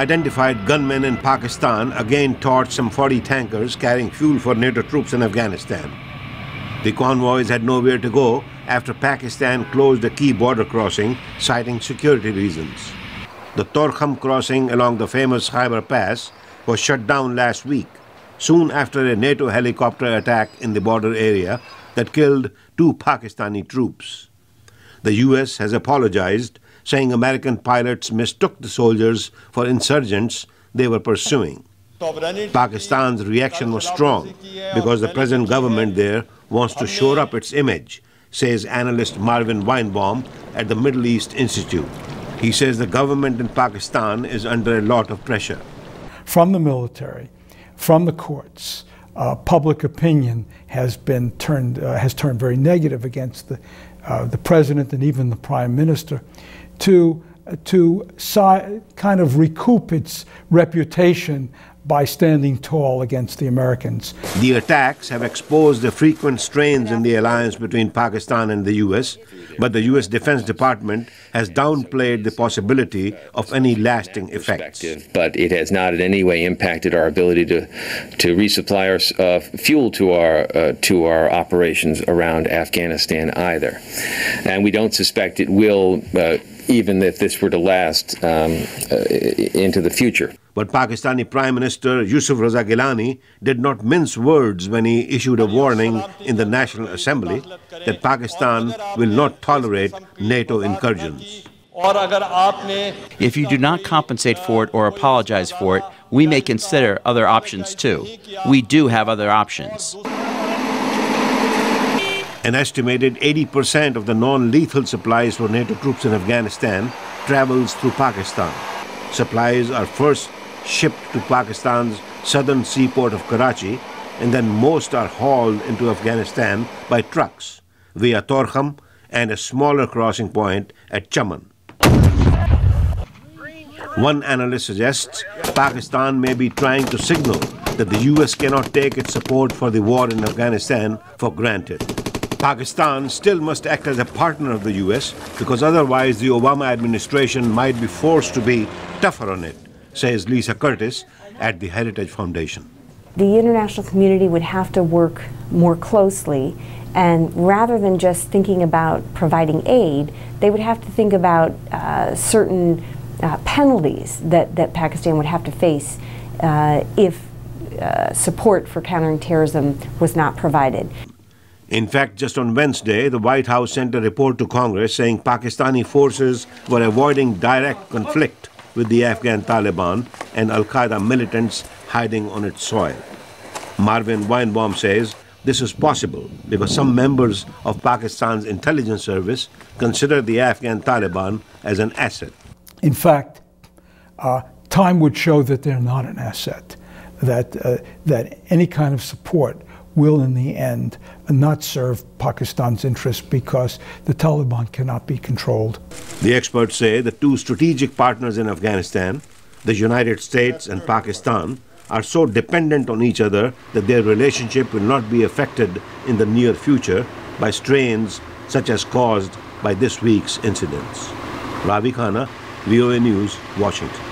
Unidentified gunmen in Pakistan again torched some 40 tankers carrying fuel for NATO troops in Afghanistan. The convoys had nowhere to go after Pakistan closed a key border crossing, citing security reasons. The Torkham crossing along the famous Khyber Pass was shut down last week, soon after a NATO helicopter attack in the border area that killed 2 Pakistani troops. The US has apologized, saying American pilots mistook the soldiers for insurgents they were pursuing. Pakistan's reaction was strong because the present government there wants to shore up its image, says analyst Marvin Weinbaum at the Middle East Institute. He says the government in Pakistan is under a lot of pressure. From the military, from the courts, public opinion has turned very negative against the president and even the prime minister to kind of recoup its reputation by standing tall against the Americans. The attacks have exposed the frequent strains in the alliance between Pakistan and the US, but the US Defense Department has downplayed the possibility of any lasting effects. But it has not in any way impacted our ability to resupply our fuel to our operations around Afghanistan either. And we don't suspect it will, even if this were to last into the future. But Pakistani Prime Minister Yusuf Raza Gilani did not mince words when he issued a warning in the National Assembly that Pakistan will not tolerate NATO incursions. If you do not compensate for it or apologize for it, we may consider other options too. We do have other options. An estimated 80% of the non-lethal supplies for NATO troops in Afghanistan travels through Pakistan. Supplies are first shipped to Pakistan's southern seaport of Karachi, and then most are hauled into Afghanistan by trucks via Torkham and a smaller crossing point at Chaman. One analyst suggests Pakistan may be trying to signal that the US cannot take its support for the war in Afghanistan for granted. Pakistan still must act as a partner of the US because otherwise the Obama administration might be forced to be tougher on it, says Lisa Curtis at the Heritage Foundation. The international community would have to work more closely, and rather than just thinking about providing aid, they would have to think about certain penalties that Pakistan would have to face if support for countering terrorism was not provided. In fact, just on Wednesday, the White House sent a report to Congress saying Pakistani forces were avoiding direct conflict with the Afghan Taliban and Al-Qaeda militants hiding on its soil. Marvin Weinbaum says this is possible because some members of Pakistan's intelligence service consider the Afghan Taliban as an asset. In fact, time would show that they're not an asset, that any kind of support will in the end not serve Pakistan's interests because the Taliban cannot be controlled. The experts say the 2 strategic partners in Afghanistan, the United States and Pakistan, are so dependent on each other that their relationship will not be affected in the near future by strains such as caused by this week's incidents. Ravi, Khanna, VOA News, Washington.